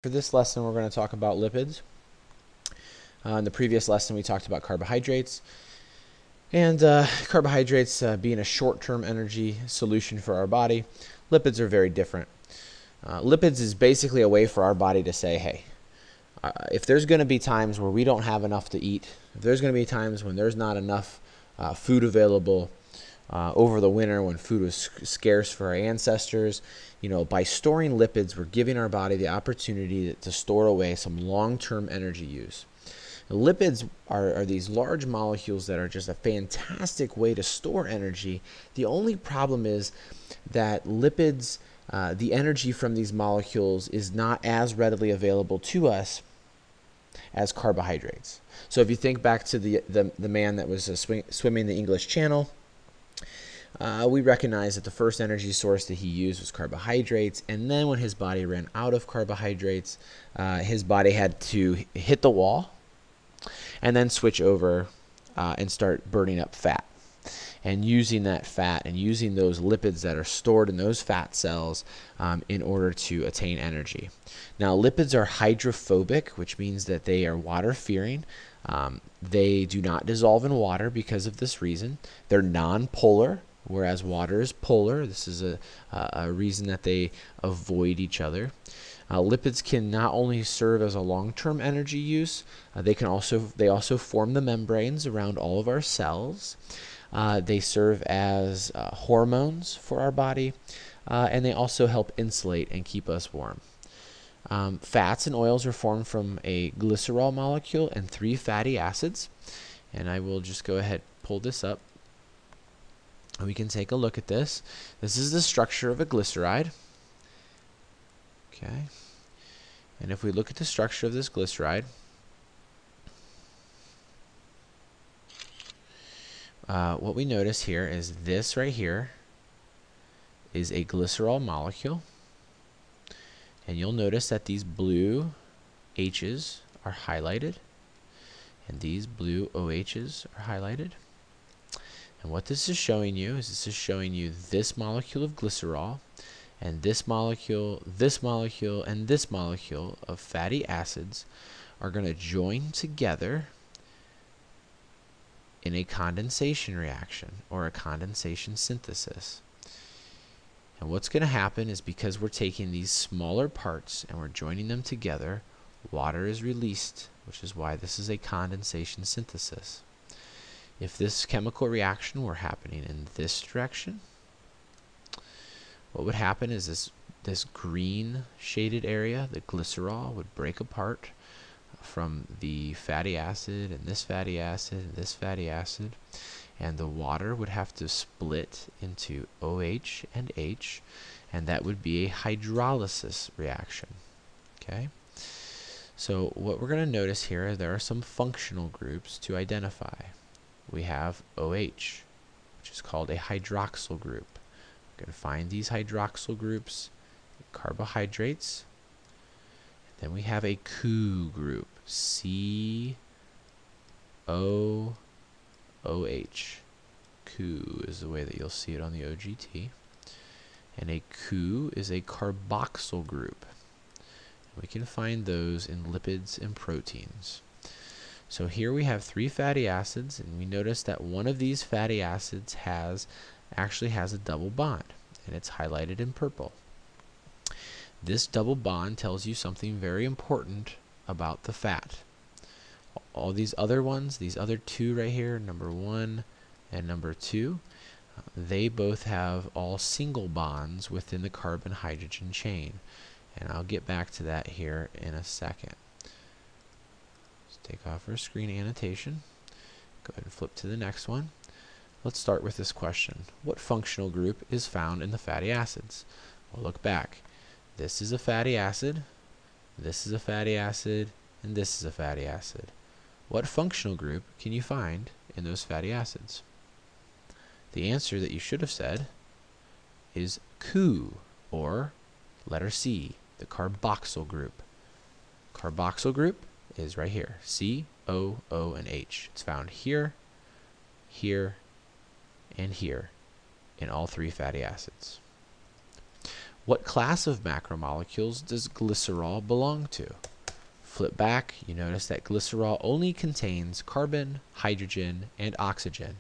For this lesson, we're going to talk about lipids. In the previous lesson, we talked about carbohydrates. And carbohydrates being a short-term energy solution for our body, lipids are very different. Lipids is basically a way for our body to say, hey, if there's going to be times where we don't have enough to eat, if there's going to be times when there's not enough food available over the winter when food was scarce for our ancestors, by storing lipids, we're giving our body the opportunity to store away some long-term energy use. Lipids are these large molecules that are just a fantastic way to store energy. The only problem is that lipids, the energy from these molecules is not as readily available to us as carbohydrates. So if you think back to the man that was swimming the English Channel, we recognize that the first energy source that he used was carbohydrates, and then when his body ran out of carbohydrates, his body had to hit the wall and then switch over and start burning up fat and using that fat and using those lipids that are stored in those fat cells in order to attain energy. Now, lipids are hydrophobic, which means that they are water-fearing. They do not dissolve in water because of this reason. They're non-polar, whereas water is polar. This is a reason that they avoid each other. Lipids can not only serve as a long-term energy use, they also form the membranes around all of our cells. They serve as hormones for our body, and they also help insulate and keep us warm. Fats and oils are formed from a glycerol molecule and 3 fatty acids. And I will just go ahead and pull this up. We can take a look at this. This is the structure of a glyceride. Okay. And if we look at the structure of this glyceride, what we notice here is this right here is a glycerol molecule. And you'll notice that these blue H's are highlighted, and these blue OH's are highlighted. And what this is showing you is this molecule of glycerol, and this molecule, and this molecule of fatty acids are going to join together in a condensation reaction or a condensation synthesis. And what's going to happen is, because we're taking these smaller parts and we're joining them together, water is released, which is why this is a condensation synthesis. If this chemical reaction were happening in this direction, what would happen is this green shaded area, the glycerol, would break apart from the fatty acid and this fatty acid and this fatty acid, and the water would have to split into OH and H, and that would be a hydrolysis reaction. Okay? So what we're going to notice here is there are some functional groups to identify. We have OH, which is called a hydroxyl group. We're going to find these hydroxyl groups in carbohydrates. Then we have a COOH group, COOH. COOH is the way that you'll see it on the OGT. And a COOH is a carboxyl group. We can find those in lipids and proteins. So here we have 3 fatty acids, and we notice that one of these fatty acids actually has a double bond, and it's highlighted in purple. This double bond tells you something very important about the fat. All these other ones, these other 2 right here, number 1 and number 2, they both have all single bonds within the carbon-hydrogen chain. And I'll get back to that here in a second. Let's take off our screen annotation. Go ahead and flip to the next one. Let's start with this question. What functional group is found in the fatty acids? We'll look back. This is a fatty acid, this is a fatty acid, and this is a fatty acid. What functional group can you find in those fatty acids? The answer that you should have said is COOH, or letter C, the carboxyl group. Carboxyl group is right here, C, O, O, and H. It's found here, here, and here in all 3 fatty acids. What class of macromolecules does glycerol belong to? Flip back, you notice that glycerol only contains carbon, hydrogen, and oxygen.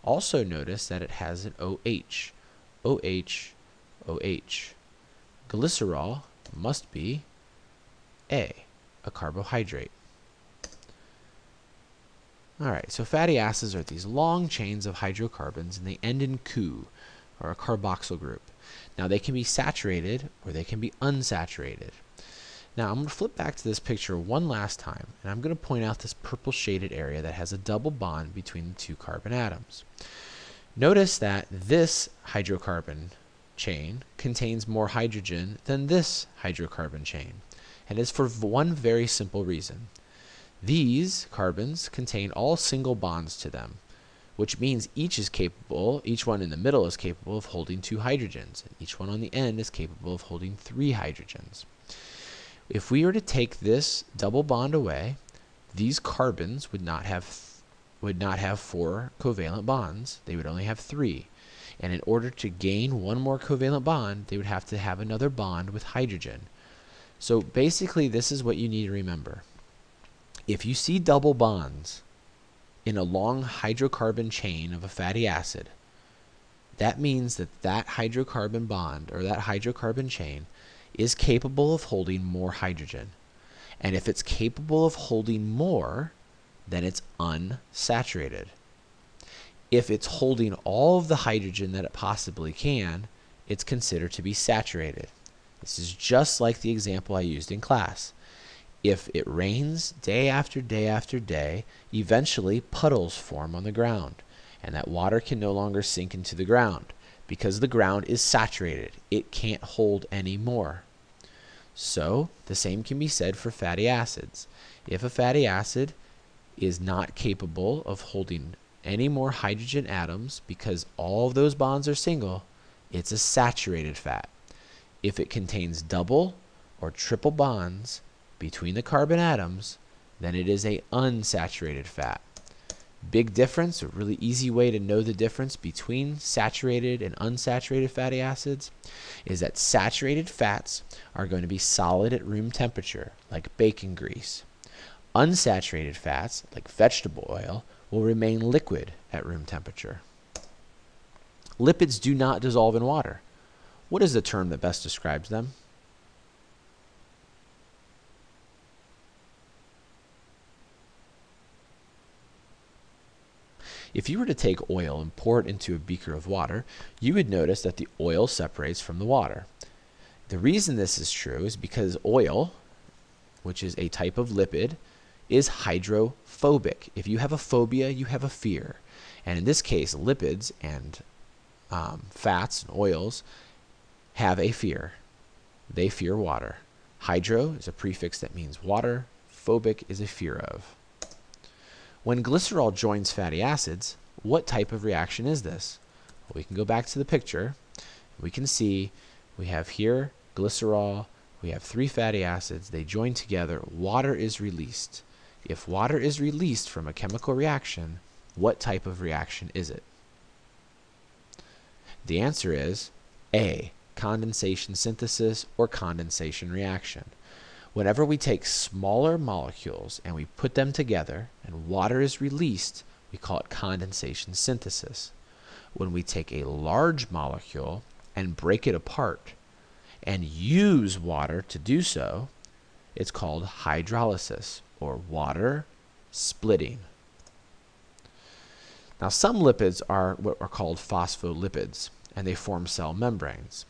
Also notice that it has an OH. OH, OH. Glycerol must be a carbohydrate. Alright, so fatty acids are these long chains of hydrocarbons, and they end in "-cu", or a carboxyl group. Now they can be saturated or they can be unsaturated. Now I'm going to flip back to this picture one last time, and I'm going to point out this purple shaded area that has a double bond between the two carbon atoms. Notice that this hydrocarbon chain contains more hydrogen than this hydrocarbon chain, and it's for one very simple reason. These carbons contain all single bonds to them, which means each one in the middle is capable of holding 2 hydrogens, and each one on the end is capable of holding 3 hydrogens. If we were to take this double bond away, these carbons would not have 4 covalent bonds, they would only have 3. And in order to gain one more covalent bond, they would have to have another bond with hydrogen. So basically, this is what you need to remember. If you see double bonds in a long hydrocarbon chain of a fatty acid, that means that that hydrocarbon bond or that hydrocarbon chain is capable of holding more hydrogen. And if it's capable of holding more, then it's unsaturated. If it's holding all of the hydrogen that it possibly can, it's considered to be saturated. This is just like the example I used in class. If it rains day after day after day, eventually puddles form on the ground, and that water can no longer sink into the ground because the ground is saturated. It can't hold any more. So the same can be said for fatty acids. If a fatty acid is not capable of holding any more hydrogen atoms because all of those bonds are single, it's a saturated fat. If it contains double or triple bonds between the carbon atoms, then it is an unsaturated fat. Big difference, a really easy way to know the difference between saturated and unsaturated fatty acids is that saturated fats are going to be solid at room temperature, like bacon grease. Unsaturated fats, like vegetable oil, will remain liquid at room temperature. Lipids do not dissolve in water. What is the term that best describes them? If you were to take oil and pour it into a beaker of water, you would notice that the oil separates from the water. The reason this is true is because oil, which is a type of lipid, is hydrophobic. If you have a phobia, you have a fear. And in this case, lipids and fats and oils have a fear. They fear water. Hydro is a prefix that means water. Phobic is a fear of. When glycerol joins fatty acids, what type of reaction is this? Well, we can go back to the picture. We can see we have here glycerol. We have 3 fatty acids. They join together. Water is released. If water is released from a chemical reaction, what type of reaction is it? The answer is A, condensation synthesis or condensation reaction. Whenever we take smaller molecules and we put them together and water is released, we call it condensation synthesis. When we take a large molecule and break it apart and use water to do so, it's called hydrolysis or water splitting. Now, some lipids are what are called phospholipids, and they form cell membranes.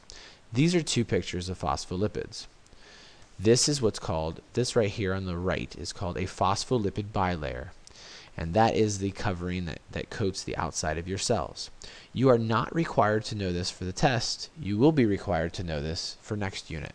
These are 2 pictures of phospholipids. This is what's called, this right here on the right is called a phospholipid bilayer, and that is the covering that coats the outside of your cells. You are not required to know this for the test. You will be required to know this for next unit.